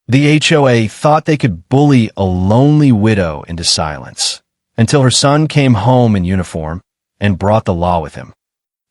The HOA thought they could bully a lonely widow into silence, until her son came home in uniform and brought the law with him.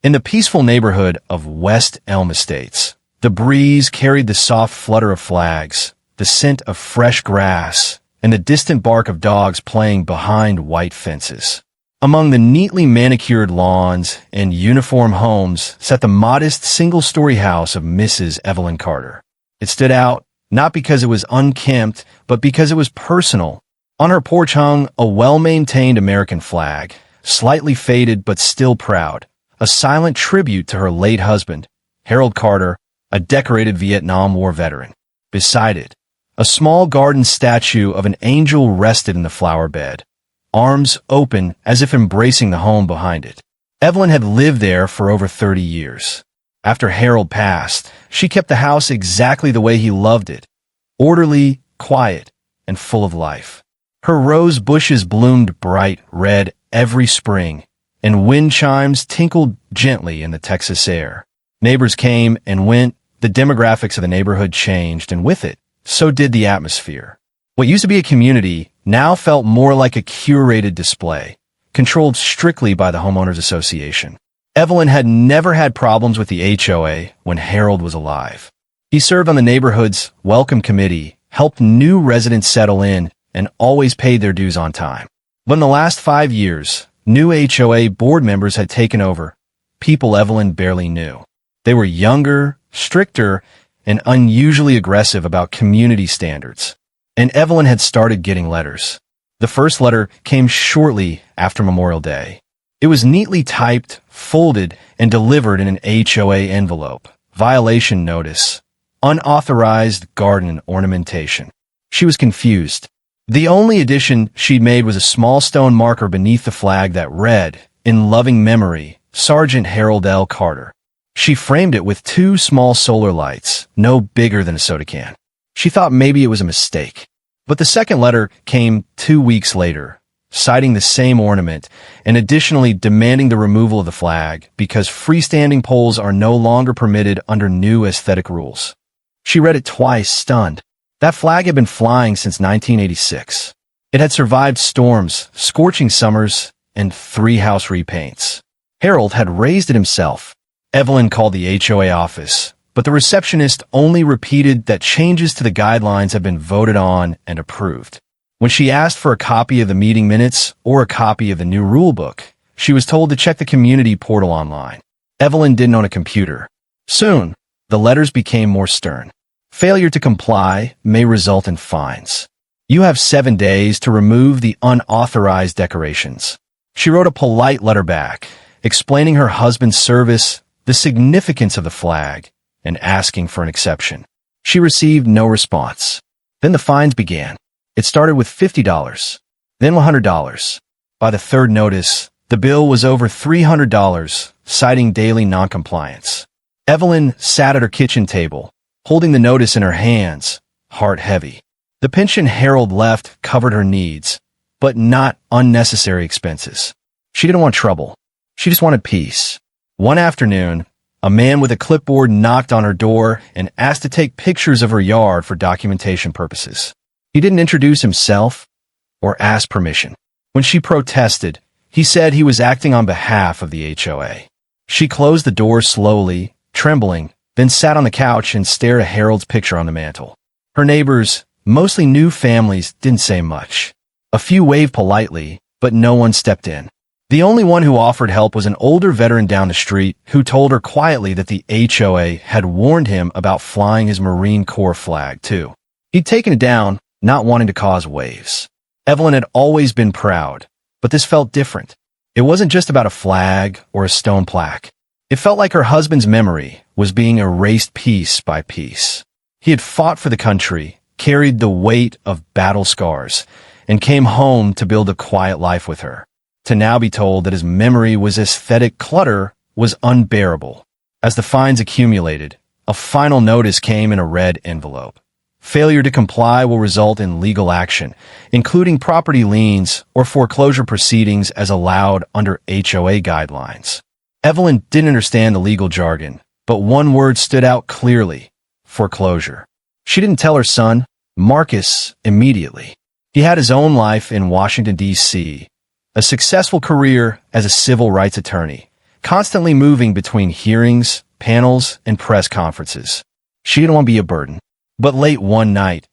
In the peaceful neighborhood of West Elm Estates, the breeze carried the soft flutter of flags, the scent of fresh grass, and the distant bark of dogs playing behind white fences. Among the neatly manicured lawns and uniform homes sat the modest single-story house of Mrs. Evelyn Carter. It stood out, not because it was unkempt, but because it was personal. On her porch hung a well-maintained American flag, slightly faded but still proud, a silent tribute to her late husband, Harold Carter, a decorated Vietnam War veteran. Beside it, a small garden statue of an angel rested in the flower bed, arms open as if embracing the home behind it. Evelyn had lived there for over 30 years. After Harold passed, she kept the house exactly the way he loved it, orderly, quiet, and full of life. Her rose bushes bloomed bright red every spring, and wind chimes tinkled gently in the Texas air. Neighbors came and went, the demographics of the neighborhood changed, and with it, so did the atmosphere. What used to be a community now felt more like a curated display, controlled strictly by the Homeowners Association. Evelyn had never had problems with the HOA when Harold was alive. He served on the neighborhood's welcome committee, helped new residents settle in, and always paid their dues on time. But in the last 5 years, new HOA board members had taken over, people Evelyn barely knew. They were younger, stricter, and unusually aggressive about community standards. And Evelyn had started getting letters. The first letter came shortly after Memorial Day. It was neatly typed, folded, and delivered in an HOA envelope. Violation notice. Unauthorized garden ornamentation. She was confused. The only addition she'd made was a small stone marker beneath the flag that read, "In loving memory, Sergeant Harold L. Carter." She framed it with 2 small solar lights, no bigger than a soda can. She thought maybe it was a mistake. But the second letter came 2 weeks later, citing the same ornament and additionally demanding the removal of the flag because freestanding poles are no longer permitted under new aesthetic rules. She read it twice, stunned. That flag had been flying since 1986. It had survived storms, scorching summers, and 3 house repaints. Harold had raised it himself. Evelyn called the HOA office, but the receptionist only repeated that changes to the guidelines had been voted on and approved. When she asked for a copy of the meeting minutes or a copy of the new rule book, she was told to check the community portal online. Evelyn didn't own a computer. Soon, the letters became more stern. Failure to comply may result in fines. You have 7 days to remove the unauthorized decorations. She wrote a polite letter back, explaining her husband's service, the significance of the flag, and asking for an exception. She received no response. Then the fines began. It started with $50, then $100. By the third notice, the bill was over $300, citing daily noncompliance. Evelyn sat at her kitchen table, holding the notice in her hands, heart heavy. The pension Harold left covered her needs, but not unnecessary expenses. She didn't want trouble. She just wanted peace. One afternoon, a man with a clipboard knocked on her door and asked to take pictures of her yard for documentation purposes. He didn't introduce himself or ask permission. When she protested, he said he was acting on behalf of the HOA. She closed the door slowly, trembling, then sat on the couch and stared at Harold's picture on the mantel. Her neighbors, mostly new families, didn't say much. A few waved politely, but no one stepped in. The only one who offered help was an older veteran down the street who told her quietly that the HOA had warned him about flying his Marine Corps flag, too. He'd taken it down, not wanting to cause waves. Evelyn had always been proud, but this felt different. It wasn't just about a flag or a stone plaque. It felt like her husband's memory was being erased piece by piece. He had fought for the country, carried the weight of battle scars, and came home to build a quiet life with her. To now be told that his memory was aesthetic clutter was unbearable. As the fines accumulated, a final notice came in a red envelope. Failure to comply will result in legal action, including property liens or foreclosure proceedings as allowed under HOA guidelines. Evelyn didn't understand the legal jargon, but one word stood out clearly: foreclosure. She didn't tell her son, Marcus immediately. He had his own life in Washington, D.C., a successful career as a civil rights attorney, constantly moving between hearings, panels, and press conferences. She didn't want to be a burden. But late one night,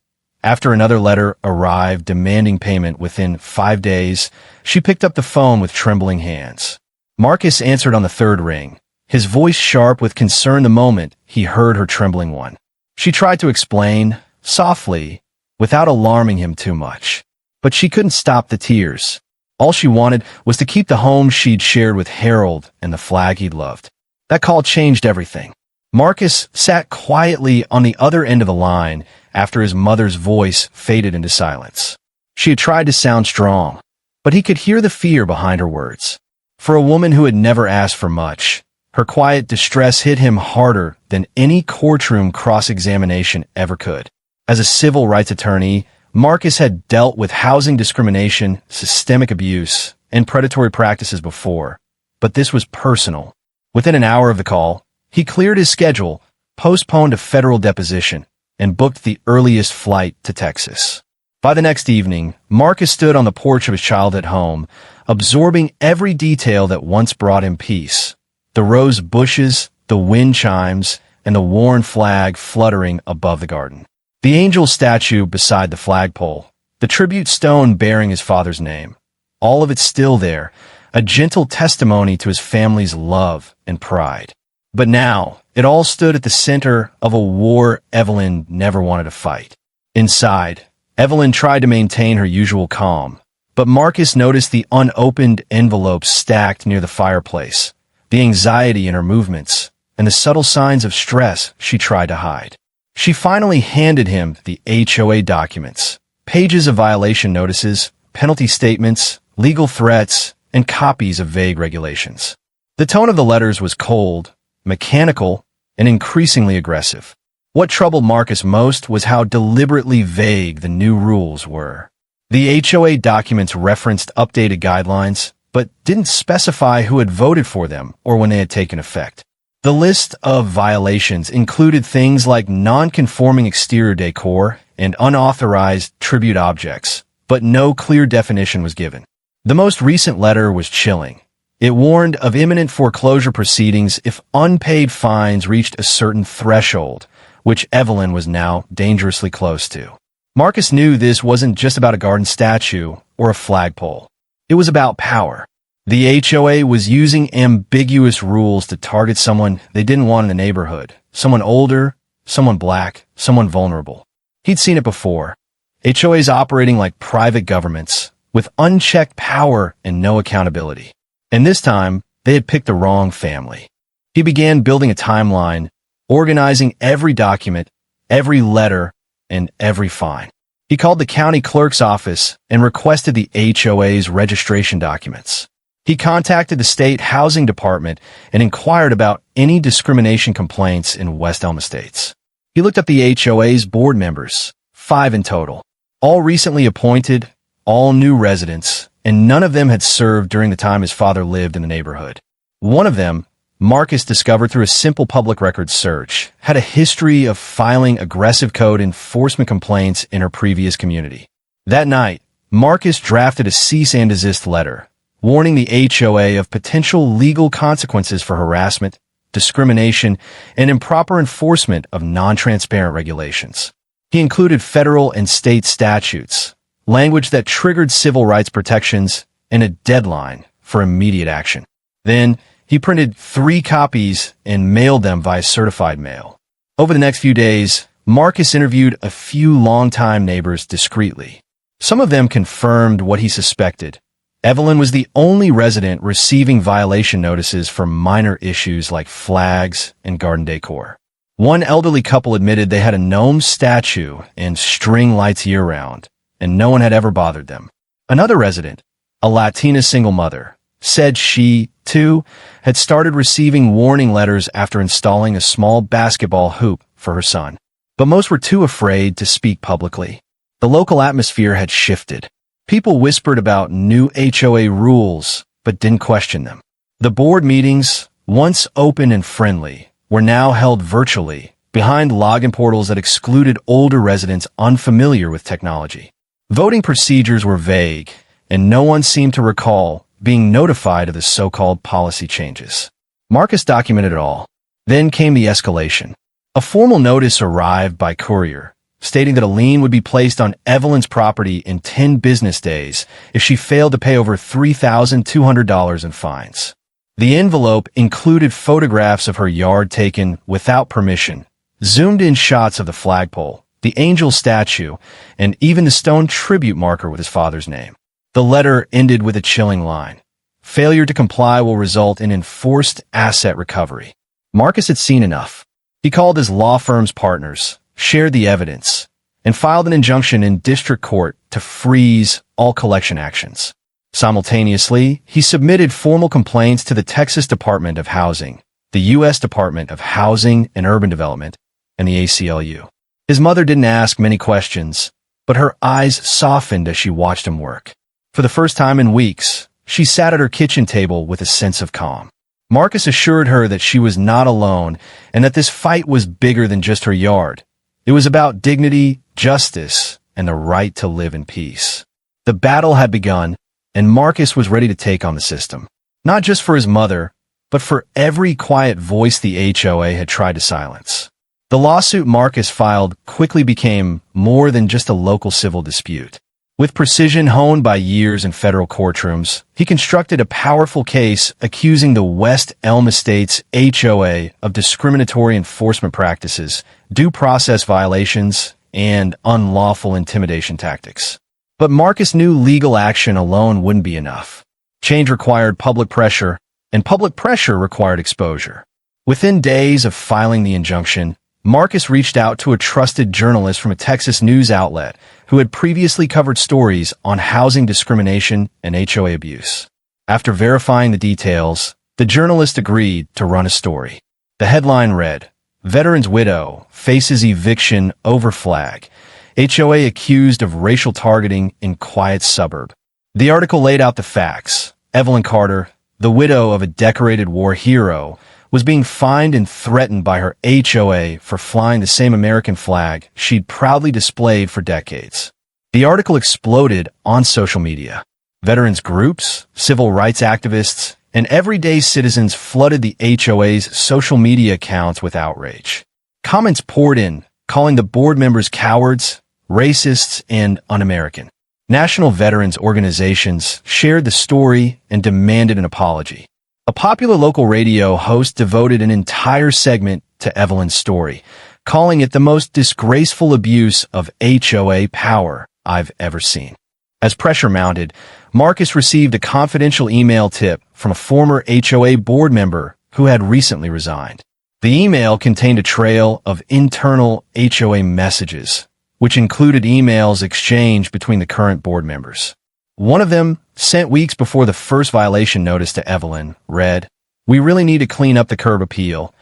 after another letter arrived demanding payment within 5 days, she picked up the phone with trembling hands. Marcus answered on the third ring, his voice sharp with concern the moment he heard her trembling one. She tried to explain, softly, without alarming him too much. But she couldn't stop the tears. All she wanted was to keep the home she'd shared with Harold and the flag he'd loved. That call changed everything. Marcus sat quietly on the other end of the line after his mother's voice faded into silence. She had tried to sound strong, but he could hear the fear behind her words. For a woman who had never asked for much, her quiet distress hit him harder than any courtroom cross-examination ever could. As a civil rights attorney, Marcus had dealt with housing discrimination, systemic abuse, and predatory practices before, but this was personal. Within an hour of the call, he cleared his schedule, postponed a federal deposition, and booked the earliest flight to Texas. By the next evening, Marcus stood on the porch of his childhood home, absorbing every detail that once brought him peace. The rose bushes, the wind chimes, and the worn flag fluttering above the garden. The angel statue beside the flagpole, the tribute stone bearing his father's name. All of it still there, a gentle testimony to his family's love and pride. But now, it all stood at the center of a war Evelyn never wanted to fight. Inside, Evelyn tried to maintain her usual calm, but Marcus noticed the unopened envelopes stacked near the fireplace, the anxiety in her movements, and the subtle signs of stress she tried to hide. She finally handed him the HOA documents, pages of violation notices, penalty statements, legal threats, and copies of vague regulations. The tone of the letters was cold, mechanical, and increasingly aggressive. What troubled Marcus most was how deliberately vague the new rules were. The HOA documents referenced updated guidelines, but didn't specify who had voted for them or when they had taken effect. The list of violations included things like non-conforming exterior decor and unauthorized tribute objects, but no clear definition was given. The most recent letter was chilling. It warned of imminent foreclosure proceedings if unpaid fines reached a certain threshold, which Evelyn was now dangerously close to. Marcus knew this wasn't just about a garden statue or a flagpole. It was about power. The HOA was using ambiguous rules to target someone they didn't want in the neighborhood. Someone older, someone black, someone vulnerable. He'd seen it before. HOAs operating like private governments, with unchecked power and no accountability. And this time, they had picked the wrong family. He began building a timeline, organizing every document, every letter, and every fine. He called the county clerk's office and requested the HOA's registration documents. He contacted the state housing department and inquired about any discrimination complaints in West Elm Estates. He looked up the HOA's board members, 5 in total, all recently appointed, all new residents, and none of them had served during the time his father lived in the neighborhood. One of them, Marcus discovered through a simple public records search, had a history of filing aggressive code enforcement complaints in her previous community. That night, Marcus drafted a cease and desist letter, warning the HOA of potential legal consequences for harassment, discrimination, and improper enforcement of non-transparent regulations. He included federal and state statutes, language that triggered civil rights protections, and a deadline for immediate action. Then, he printed 3 copies and mailed them via certified mail. Over the next few days, Marcus interviewed a few longtime neighbors discreetly. Some of them confirmed what he suspected. Evelyn was the only resident receiving violation notices for minor issues like flags and garden decor. One elderly couple admitted they had a gnome statue and string lights year-round, and no one had ever bothered them. Another resident, a Latina single mother, said she, too, had started receiving warning letters after installing a small basketball hoop for her son. But most were too afraid to speak publicly. The local atmosphere had shifted. People whispered about new HOA rules, but didn't question them. The board meetings, once open and friendly, were now held virtually, behind login portals that excluded older residents unfamiliar with technology. Voting procedures were vague, and no one seemed to recall being notified of the so-called policy changes. Marcus documented it all. Then came the escalation. A formal notice arrived by courier, stating that a lien would be placed on Evelyn's property in 10 business days if she failed to pay over $3,200 in fines. The envelope included photographs of her yard taken without permission, zoomed-in shots of the flagpole, the angel statue, and even the stone tribute marker with his father's name. The letter ended with a chilling line. Failure to comply will result in enforced asset recovery. Marcus had seen enough. He called his law firm's partners, shared the evidence, and filed an injunction in district court to freeze all collection actions. Simultaneously, he submitted formal complaints to the Texas Department of Housing, the U.S. Department of Housing and Urban Development, and the ACLU. His mother didn't ask many questions, but her eyes softened as she watched him work. For the first time in weeks, she sat at her kitchen table with a sense of calm. Marcus assured her that she was not alone and that this fight was bigger than just her yard. It was about dignity, justice, and the right to live in peace. The battle had begun, and Marcus was ready to take on the system. Not just for his mother, but for every quiet voice the HOA had tried to silence. The lawsuit Marcus filed quickly became more than just a local civil dispute. With precision honed by years in federal courtrooms, he constructed a powerful case accusing the West Elm Estates HOA of discriminatory enforcement practices, due process violations, and unlawful intimidation tactics. But Marcus knew legal action alone wouldn't be enough. Change required public pressure, and public pressure required exposure. Within days of filing the injunction, Marcus reached out to a trusted journalist from a Texas news outlet who had previously covered stories on housing discrimination and HOA abuse. After verifying the details, the journalist agreed to run a story. The headline read, "Veteran's Widow Faces Eviction Over Flag. HOA Accused of Racial Targeting in Quiet Suburb." The article laid out the facts. Evelyn Carter, the widow of a decorated war hero, was being fined and threatened by her HOA for flying the same American flag she'd proudly displayed for decades. The article exploded on social media. Veterans groups, civil rights activists, and everyday citizens flooded the HOA's social media accounts with outrage. Comments poured in, calling the board members cowards, racists, and un-American. National veterans organizations shared the story and demanded an apology. A popular local radio host devoted an entire segment to Evelyn's story, calling it the most disgraceful abuse of HOA power I've ever seen. As pressure mounted, Marcus received a confidential email tip from a former HOA board member who had recently resigned. The email contained a trail of internal HOA messages, which included emails exchanged between the current board members. One of them, sent weeks before the first violation notice to Evelyn, read, "We really need to clean up the curb appeal,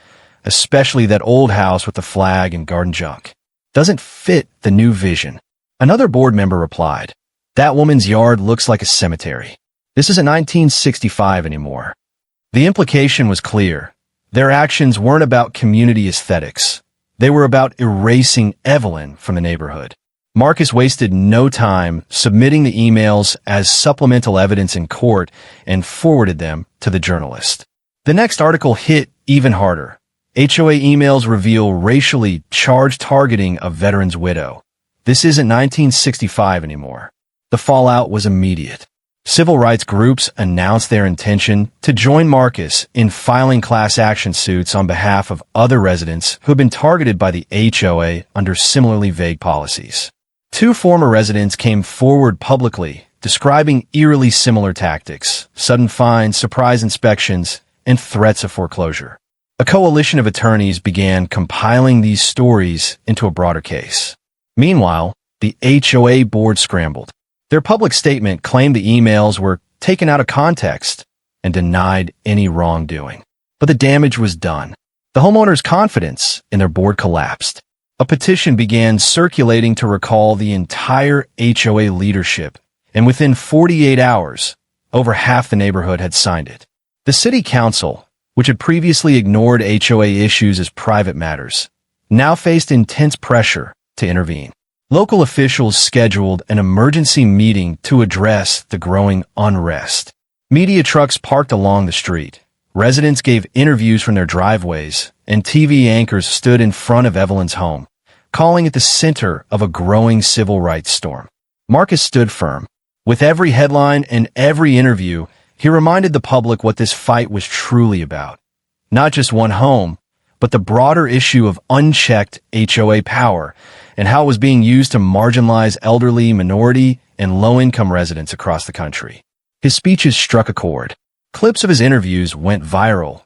especially that old house with the flag and garden junk. Doesn't fit the new vision." Another board member replied, "That woman's yard looks like a cemetery. This isn't 1965 anymore." The implication was clear. Their actions weren't about community aesthetics. They were about erasing Evelyn from the neighborhood. Marcus wasted no time submitting the emails as supplemental evidence in court and forwarded them to the journalist. The next article hit even harder. HOA emails reveal racially charged targeting of veteran's widow. This isn't 1965 anymore. The fallout was immediate. Civil rights groups announced their intention to join Marcus in filing class action suits on behalf of other residents who had been targeted by the HOA under similarly vague policies. 2 former residents came forward publicly, describing eerily similar tactics: sudden fines, surprise inspections, and threats of foreclosure. A coalition of attorneys began compiling these stories into a broader case. Meanwhile, the HOA board scrambled. Their public statement claimed the emails were taken out of context and denied any wrongdoing. But the damage was done. The homeowners' confidence in their board collapsed. A petition began circulating to recall the entire HOA leadership, and within 48 hours, over half the neighborhood had signed it. The city council, which had previously ignored HOA issues as private matters, now faced intense pressure to intervene. Local officials scheduled an emergency meeting to address the growing unrest. Media trucks parked along the street. Residents gave interviews from their driveways, and TV anchors stood in front of Evelyn's home, calling it the center of a growing civil rights storm. Marcus stood firm. With every headline and every interview, he reminded the public what this fight was truly about. Not just one home, but the broader issue of unchecked HOA power and how it was being used to marginalize elderly, minority, and low-income residents across the country. His speeches struck a chord. Clips of his interviews went viral,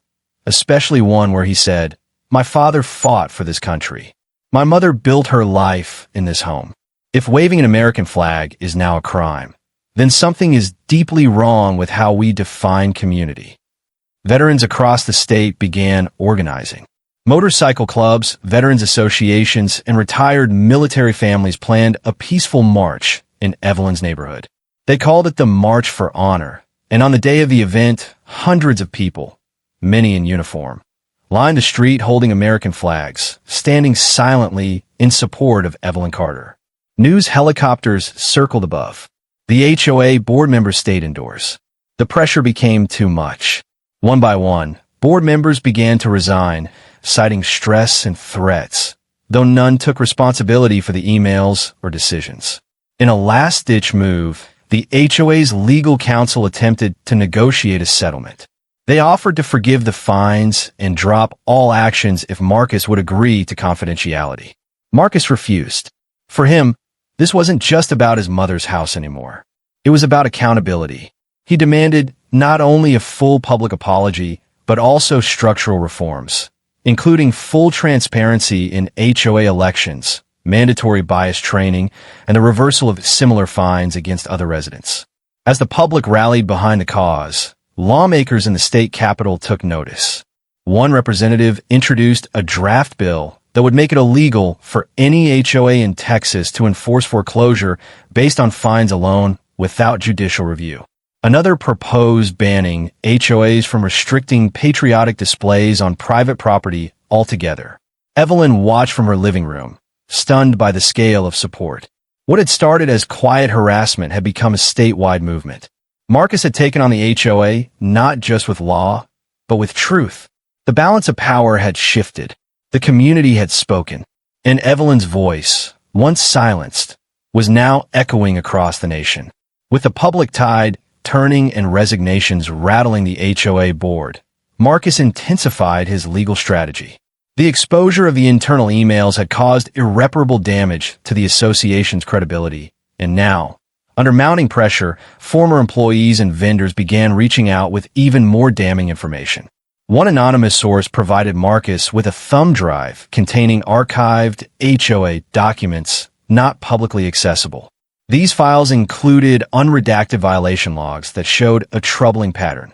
especially one where he said, "My father fought for this country. My mother built her life in this home. If waving an American flag is now a crime, then something is deeply wrong with how we define community." Veterans across the state began organizing. Motorcycle clubs, veterans associations, and retired military families planned a peaceful march in Evelyn's neighborhood. They called it the March for Honor, and on the day of the event, hundreds of people, many in uniform, lined the street holding American flags, standing silently in support of Evelyn Carter. News helicopters circled above. The HOA board members stayed indoors. The pressure became too much. One by one, board members began to resign, citing stress and threats, though none took responsibility for the emails or decisions. In a last-ditch move, the HOA's legal counsel attempted to negotiate a settlement. They offered to forgive the fines and drop all actions if Marcus would agree to confidentiality. Marcus refused. For him, this wasn't just about his mother's house anymore. It was about accountability. He demanded not only a full public apology, but also structural reforms, including full transparency in HOA elections, mandatory bias training, and the reversal of similar fines against other residents. As the public rallied behind the cause, lawmakers in the state capitol took notice. One representative introduced a draft bill that would make it illegal for any HOA in Texas to enforce foreclosure based on fines alone without judicial review. Another proposed banning HOAs from restricting patriotic displays on private property altogether. Evelyn watched from her living room, stunned by the scale of support. What had started as quiet harassment had become a statewide movement. Marcus had taken on the HOA not just with law, but with truth. The balance of power had shifted. The community had spoken, and Evelyn's voice, once silenced, was now echoing across the nation. With the public tide turning and resignations rattling the HOA board, Marcus intensified his legal strategy. The exposure of the internal emails had caused irreparable damage to the association's credibility, and now, under mounting pressure, former employees and vendors began reaching out with even more damning information. One anonymous source provided Marcus with a thumb drive containing archived HOA documents not publicly accessible. These files included unredacted violation logs that showed a troubling pattern.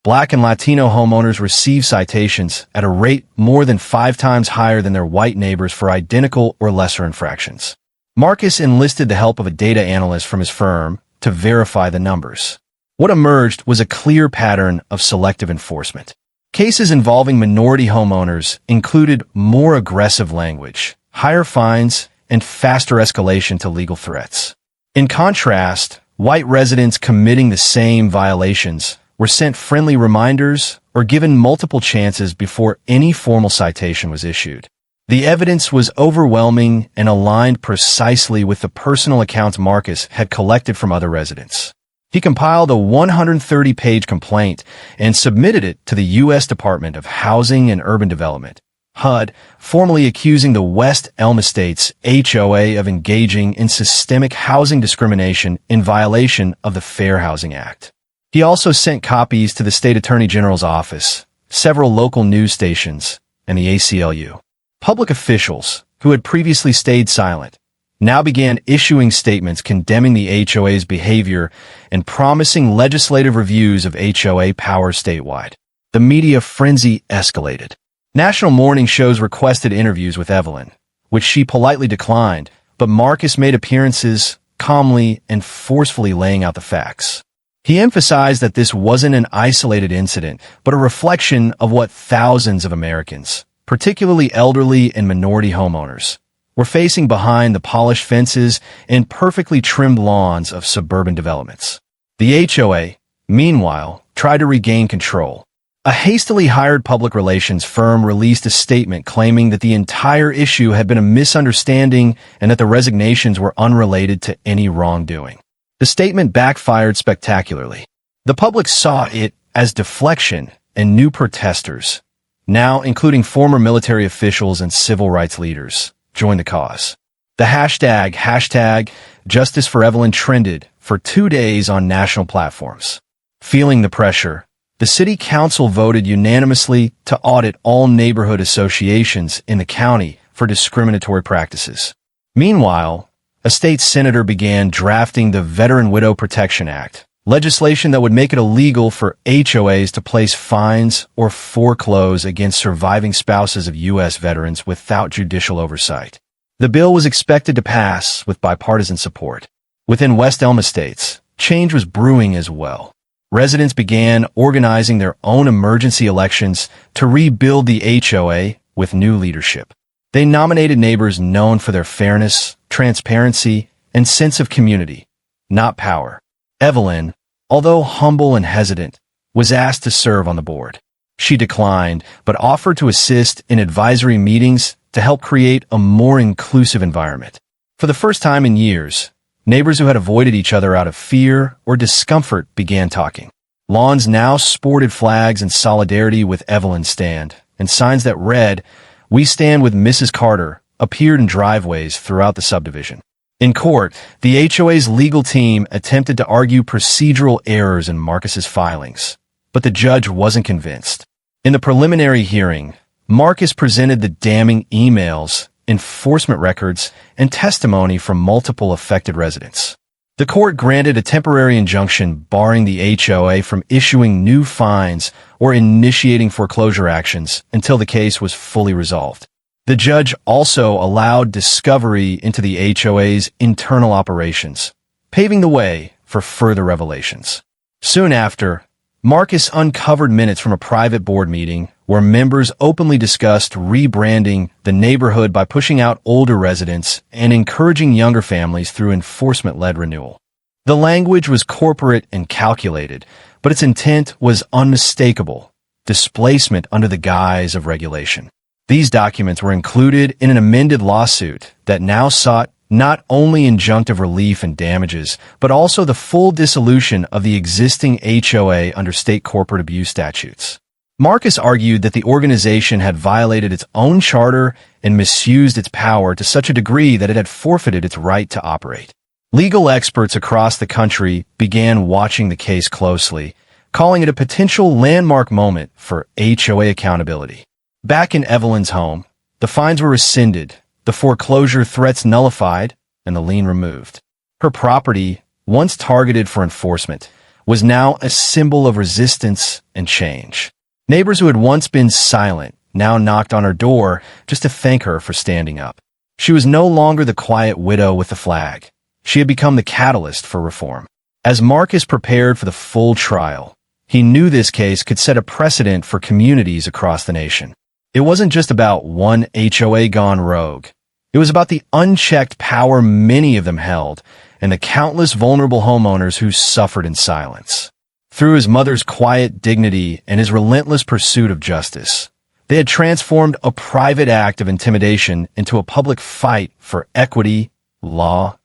Black and Latino homeowners received citations at a rate more than 5 times higher than their white neighbors for identical or lesser infractions. Marcus enlisted the help of a data analyst from his firm to verify the numbers. What emerged was a clear pattern of selective enforcement. Cases involving minority homeowners included more aggressive language, higher fines, and faster escalation to legal threats. In contrast, white residents committing the same violations were sent friendly reminders or given multiple chances before any formal citation was issued. The evidence was overwhelming and aligned precisely with the personal accounts Marcus had collected from other residents. He compiled a 130-page complaint and submitted it to the U.S. Department of Housing and Urban Development, HUD, formally accusing the West Elm Estates HOA of engaging in systemic housing discrimination in violation of the Fair Housing Act. He also sent copies to the State Attorney General's office, several local news stations, and the ACLU. Public officials, who had previously stayed silent, now began issuing statements condemning the HOA's behavior and promising legislative reviews of HOA power statewide. The media frenzy escalated. National morning shows requested interviews with Evelyn, which she politely declined, but Marcus made appearances, calmly and forcefully laying out the facts. He emphasized that this wasn't an isolated incident, but a reflection of what thousands of Americans, particularly elderly and minority homeowners, were facing behind the polished fences and perfectly trimmed lawns of suburban developments. The HOA, meanwhile, tried to regain control. A hastily hired public relations firm released a statement claiming that the entire issue had been a misunderstanding and that the resignations were unrelated to any wrongdoing. The statement backfired spectacularly. The public saw it as deflection, and new protesters, now including former military officials and civil rights leaders, joined the cause. The hashtag Justice for Evelyn trended for 2 days on national platforms. Feeling the pressure, the city council voted unanimously to audit all neighborhood associations in the county for discriminatory practices. Meanwhile, a state senator began drafting the Veteran Widow Protection Act, legislation that would make it illegal for HOAs to place fines or foreclose against surviving spouses of U.S. veterans without judicial oversight. The bill was expected to pass with bipartisan support. Within West Elm Estates, change was brewing as well. Residents began organizing their own emergency elections to rebuild the HOA with new leadership. They nominated neighbors known for their fairness, transparency, and sense of community, not power. Evelyn, although humble and hesitant, was asked to serve on the board. She declined, but offered to assist in advisory meetings to help create a more inclusive environment. For the first time in years, neighbors who had avoided each other out of fear or discomfort began talking. Lawns now sported flags in solidarity with Evelyn's stand, and signs that read, "We stand with Mrs. Carter," appeared in driveways throughout the subdivision. In court, the HOA's legal team attempted to argue procedural errors in Marcus's filings, but the judge wasn't convinced. In the preliminary hearing, Marcus presented the damning emails, enforcement records, and testimony from multiple affected residents. The court granted a temporary injunction barring the HOA from issuing new fines or initiating foreclosure actions until the case was fully resolved. The judge also allowed discovery into the HOA's internal operations, paving the way for further revelations. Soon after, Marcus uncovered minutes from a private board meeting where members openly discussed rebranding the neighborhood by pushing out older residents and encouraging younger families through enforcement-led renewal. The language was corporate and calculated, but its intent was unmistakable: displacement under the guise of regulation. These documents were included in an amended lawsuit that now sought not only injunctive relief and damages, but also the full dissolution of the existing HOA under state corporate abuse statutes. Marcus argued that the organization had violated its own charter and misused its power to such a degree that it had forfeited its right to operate. Legal experts across the country began watching the case closely, calling it a potential landmark moment for HOA accountability. Back in Evelyn's home, the fines were rescinded, the foreclosure threats nullified, and the lien removed. Her property, once targeted for enforcement, was now a symbol of resistance and change. Neighbors who had once been silent now knocked on her door just to thank her for standing up. She was no longer the quiet widow with the flag. She had become the catalyst for reform. As Marcus prepared for the full trial, he knew this case could set a precedent for communities across the nation. It wasn't just about one HOA gone rogue. It was about the unchecked power many of them held and the countless vulnerable homeowners who suffered in silence. Through his mother's quiet dignity and his relentless pursuit of justice, they had transformed a private act of intimidation into a public fight for equity, law,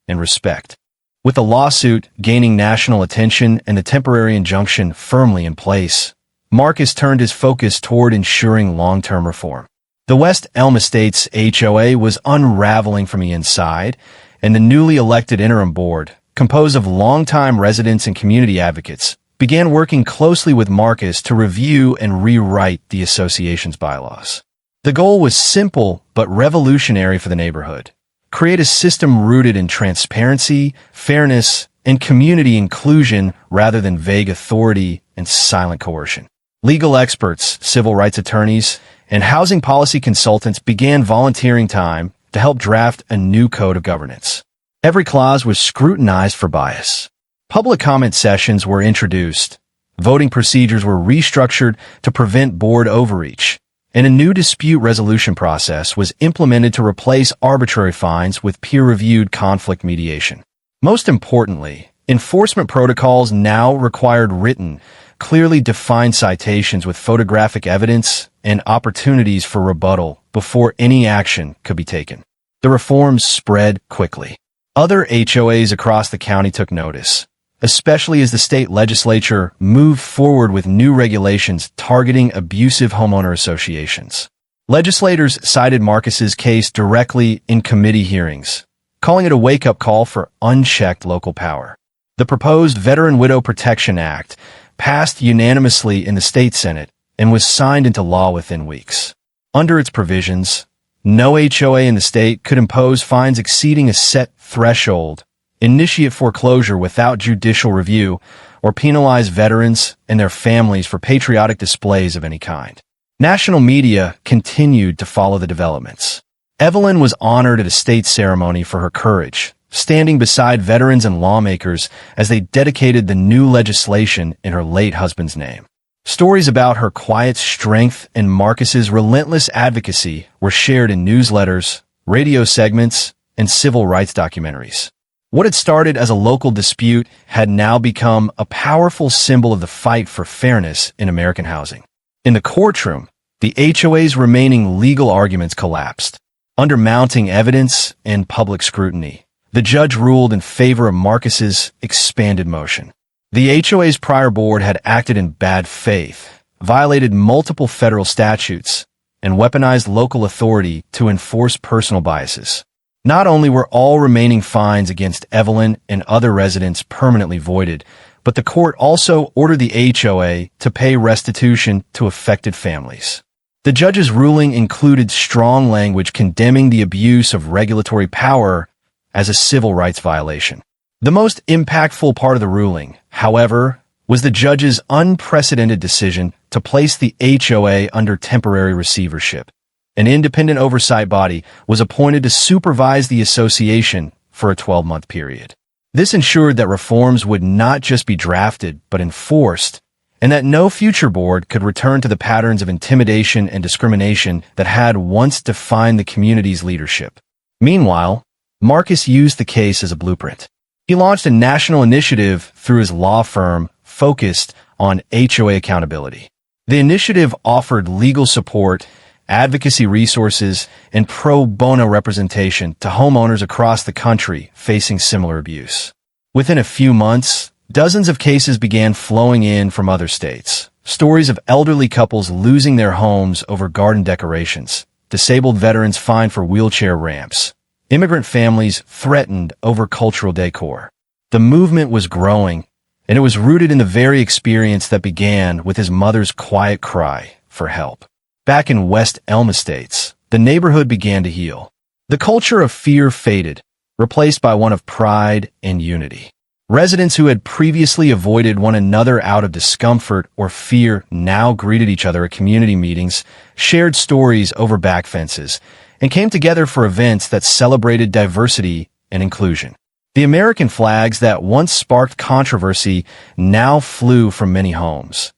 and respect. With the lawsuit gaining national attention and the temporary injunction firmly in place, Marcus turned his focus toward ensuring long-term reform. The West Elm Estates HOA was unraveling from the inside, and the newly elected interim board, composed of longtime residents and community advocates, began working closely with Marcus to review and rewrite the association's bylaws. The goal was simple but revolutionary for the neighborhood: create a system rooted in transparency, fairness, and community inclusion rather than vague authority and silent coercion. Legal experts, civil rights attorneys, and housing policy consultants began volunteering time to help draft a new code of governance. Every clause was scrutinized for bias. Public comment sessions were introduced. Voting procedures were restructured to prevent board overreach, and a new dispute resolution process was implemented to replace arbitrary fines with peer-reviewed conflict mediation. Most importantly, enforcement protocols now required written, clearly defined citations with photographic evidence and opportunities for rebuttal before any action could be taken. The reforms spread quickly. Other HOAs across the county took notice, especially as the state legislature moved forward with new regulations targeting abusive homeowner associations. Legislators cited Marcus's case directly in committee hearings, calling it a wake-up call for unchecked local power. The proposed Veteran Widow Protection Act passed unanimously in the state Senate and was signed into law within weeks. Under its provisions, no HOA in the state could impose fines exceeding a set threshold, initiate foreclosure without judicial review, or penalize veterans and their families for patriotic displays of any kind. National media continued to follow the developments. Evelyn was honored at a state ceremony for her courage, standing beside veterans and lawmakers as they dedicated the new legislation in her late husband's name. Stories about her quiet strength and Marcus's relentless advocacy were shared in newsletters, radio segments, and civil rights documentaries. What had started as a local dispute had now become a powerful symbol of the fight for fairness in American housing. In the courtroom, the HOA's remaining legal arguments collapsed. Under mounting evidence and public scrutiny, the judge ruled in favor of Marcus's expanded motion. The HOA's prior board had acted in bad faith, violated multiple federal statutes, and weaponized local authority to enforce personal biases. Not only were all remaining fines against Evelyn and other residents permanently voided, but the court also ordered the HOA to pay restitution to affected families. The judge's ruling included strong language condemning the abuse of regulatory power as a civil rights violation. The most impactful part of the ruling, however, was the judge's unprecedented decision to place the HOA under temporary receivership. An independent oversight body was appointed to supervise the association for a 12-month period. This ensured that reforms would not just be drafted but enforced, and that no future board could return to the patterns of intimidation and discrimination that had once defined the community's leadership. Meanwhile, Marcus used the case as a blueprint. He launched a national initiative through his law firm focused on HOA accountability. The initiative offered legal support, advocacy resources, and pro bono representation to homeowners across the country facing similar abuse. Within a few months, dozens of cases began flowing in from other states. Stories of elderly couples losing their homes over garden decorations, disabled veterans fined for wheelchair ramps, immigrant families threatened over cultural decor. The movement was growing, and it was rooted in the very experience that began with his mother's quiet cry for help. Back in West Elm Estates, the neighborhood began to heal. The culture of fear faded, replaced by one of pride and unity. Residents who had previously avoided one another out of discomfort or fear now greeted each other at community meetings, shared stories over back fences, and came together for events that celebrated diversity and inclusion. The American flags that once sparked controversy now flew from many homes,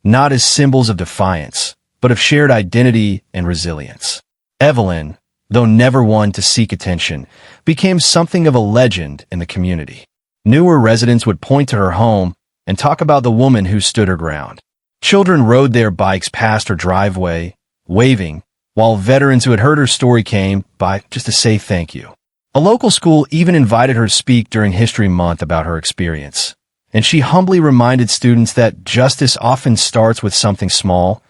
not as symbols of defiance, but of shared identity and resilience. Evelyn, though never one to seek attention, became something of a legend in the community. Newer residents would point to her home and talk about the woman who stood her ground. Children rode their bikes past her driveway, waving, while veterans who had heard her story came by just to say thank you. A local school even invited her to speak during History Month about her experience, and she humbly reminded students that justice often starts with something small,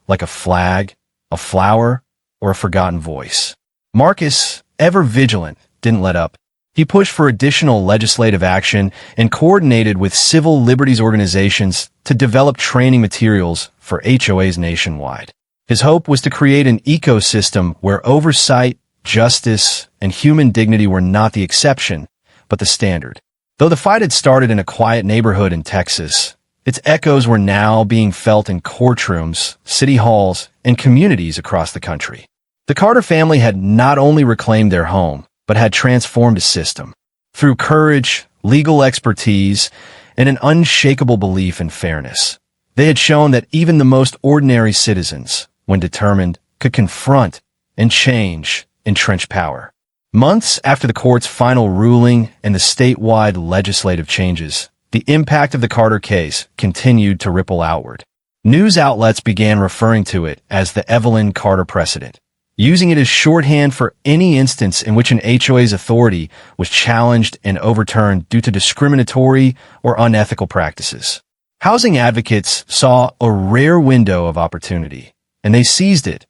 like a flag, a flower, or a forgotten voice. Marcus, ever vigilant, didn't let up. He pushed for additional legislative action and coordinated with civil liberties organizations to develop training materials for HOAs nationwide. His hope was to create an ecosystem where oversight, justice, and human dignity were not the exception, but the standard. Though the fight had started in a quiet neighborhood in Texas, its echoes were now being felt in courtrooms, city halls, and communities across the country. The Carter family had not only reclaimed their home, but had transformed a system. Through courage, legal expertise, and an unshakable belief in fairness, they had shown that even the most ordinary citizens, when determined, could confront and change entrenched power. Months after the court's final ruling and the statewide legislative changes, the impact of the Carter case continued to ripple outward. News outlets began referring to it as the Evelyn Carter precedent, using it as shorthand for any instance in which an HOA's authority was challenged and overturned due to discriminatory or unethical practices. Housing advocates saw a rare window of opportunity, and they seized it,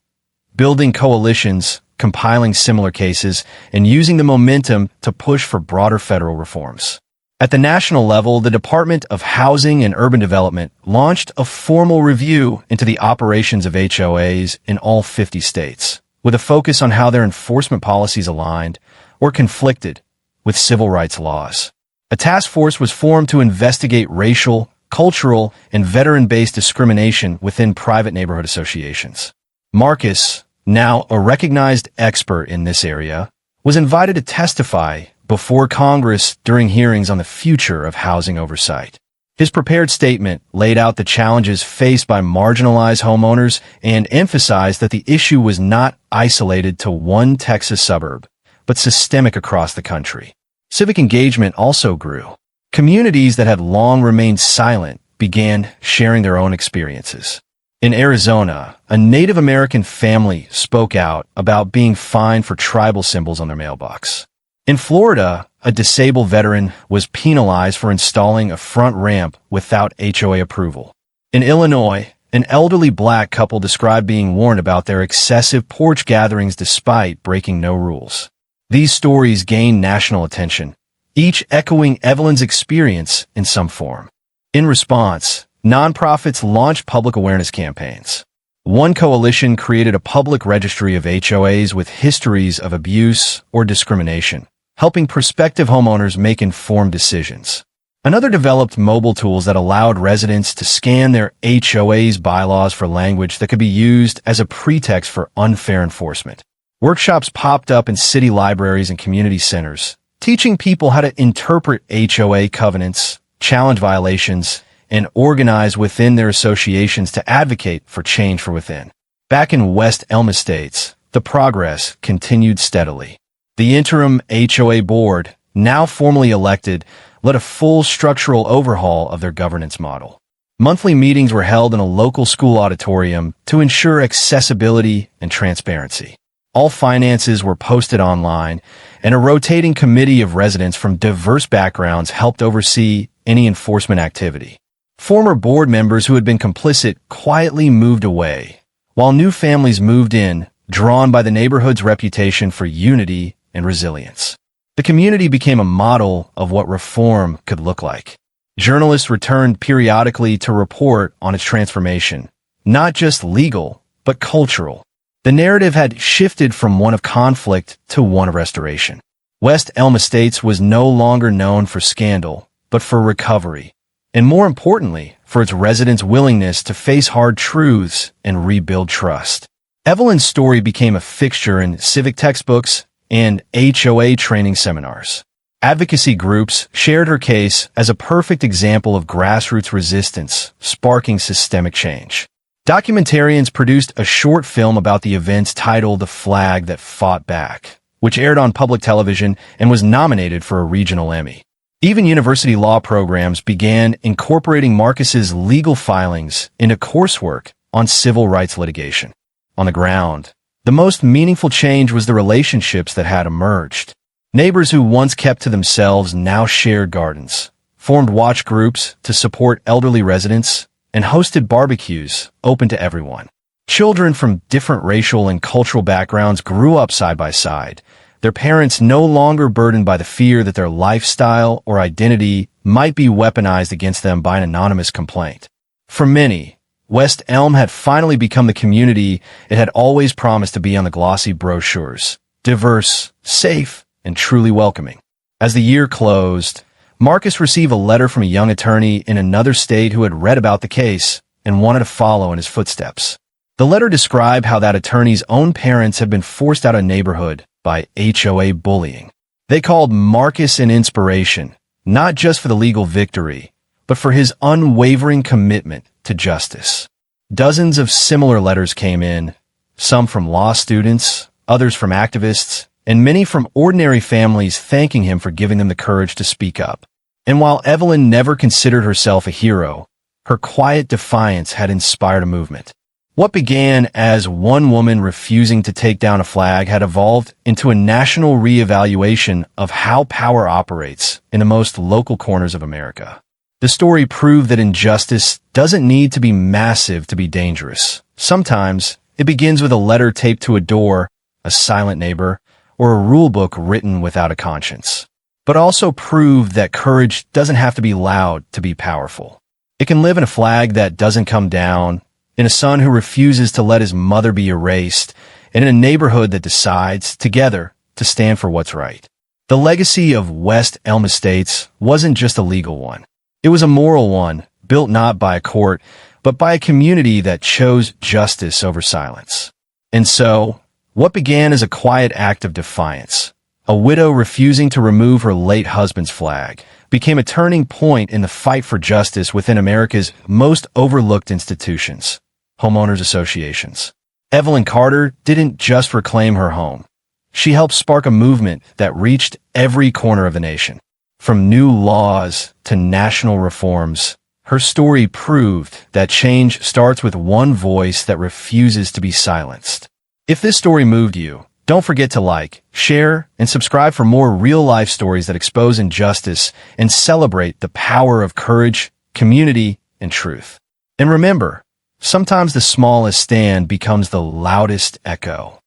building coalitions, compiling similar cases, and using the momentum to push for broader federal reforms. At the national level, the Department of Housing and Urban Development launched a formal review into the operations of HOAs in all 50 states, with a focus on how their enforcement policies aligned or conflicted with civil rights laws. A task force was formed to investigate racial, cultural, and veteran-based discrimination within private neighborhood associations. Marcus, now a recognized expert in this area, was invited to testify before Congress during hearings on the future of housing oversight. His prepared statement laid out the challenges faced by marginalized homeowners and emphasized that the issue was not isolated to one Texas suburb, but systemic across the country. Civic engagement also grew. Communities that had long remained silent began sharing their own experiences. In Arizona, a Native American family spoke out about being fined for tribal symbols on their mailbox. In Florida, a disabled veteran was penalized for installing a front ramp without HOA approval. In Illinois, an elderly black couple described being warned about their excessive porch gatherings despite breaking no rules. These stories gained national attention, each echoing Evelyn's experience in some form. In response, nonprofits launched public awareness campaigns. One coalition created a public registry of HOAs with histories of abuse or discrimination, helping prospective homeowners make informed decisions. Another developed mobile tools that allowed residents to scan their HOA's bylaws for language that could be used as a pretext for unfair enforcement. Workshops popped up in city libraries and community centers, teaching people how to interpret HOA covenants, challenge violations, and organize within their associations to advocate for change from within. Back in West Elm Estates, the progress continued steadily. The interim HOA board, now formally elected, led a full structural overhaul of their governance model. Monthly meetings were held in a local school auditorium to ensure accessibility and transparency. All finances were posted online, and a rotating committee of residents from diverse backgrounds helped oversee any enforcement activity. Former board members who had been complicit quietly moved away, while new families moved in, drawn by the neighborhood's reputation for unity and resilience. The community became a model of what reform could look like. Journalists returned periodically to report on its transformation, not just legal, but cultural. The narrative had shifted from one of conflict to one of restoration. West Elm Estates was no longer known for scandal, but for recovery, and more importantly, for its residents' willingness to face hard truths and rebuild trust. Evelyn's story became a fixture in civic textbooks and HOA training seminars. Advocacy groups shared her case as a perfect example of grassroots resistance, sparking systemic change. Documentarians produced a short film about the events titled The Flag That Fought Back, which aired on public television and was nominated for a regional Emmy. Even university law programs began incorporating Marcus's legal filings into coursework on civil rights litigation. On the ground, the most meaningful change was the relationships that had emerged. Neighbors who once kept to themselves now shared gardens, formed watch groups to support elderly residents, and hosted barbecues open to everyone. Children from different racial and cultural backgrounds grew up side by side, their parents no longer burdened by the fear that their lifestyle or identity might be weaponized against them by an anonymous complaint. For many, West Elm had finally become the community it had always promised to be on the glossy brochures: diverse, safe, and truly welcoming. As the year closed, Marcus received a letter from a young attorney in another state who had read about the case and wanted to follow in his footsteps. The letter described how that attorney's own parents had been forced out of neighborhood by HOA bullying. They called Marcus an inspiration, not just for the legal victory, but for his unwavering commitment to justice. Dozens of similar letters came in, some from law students, others from activists, and many from ordinary families thanking him for giving them the courage to speak up. And while Evelyn never considered herself a hero, her quiet defiance had inspired a movement. What began as one woman refusing to take down a flag had evolved into a national reevaluation of how power operates in the most local corners of America. The story proved that injustice doesn't need to be massive to be dangerous. Sometimes it begins with a letter taped to a door, a silent neighbor, or a rule book written without a conscience. But also proved that courage doesn't have to be loud to be powerful. It can live in a flag that doesn't come down, in a son who refuses to let his mother be erased, and in a neighborhood that decides, together, to stand for what's right. The legacy of West Elm Estates wasn't just a legal one. It was a moral one, built not by a court, but by a community that chose justice over silence. And so, what began as a quiet act of defiance, a widow refusing to remove her late husband's flag, became a turning point in the fight for justice within America's most overlooked institutions, homeowners associations. Evelyn Carter didn't just reclaim her home. She helped spark a movement that reached every corner of the nation. From new laws to national reforms, her story proved that change starts with one voice that refuses to be silenced. If this story moved you, don't forget to like, share, and subscribe for more real-life stories that expose injustice and celebrate the power of courage, community, and truth. And remember, sometimes the smallest stand becomes the loudest echo.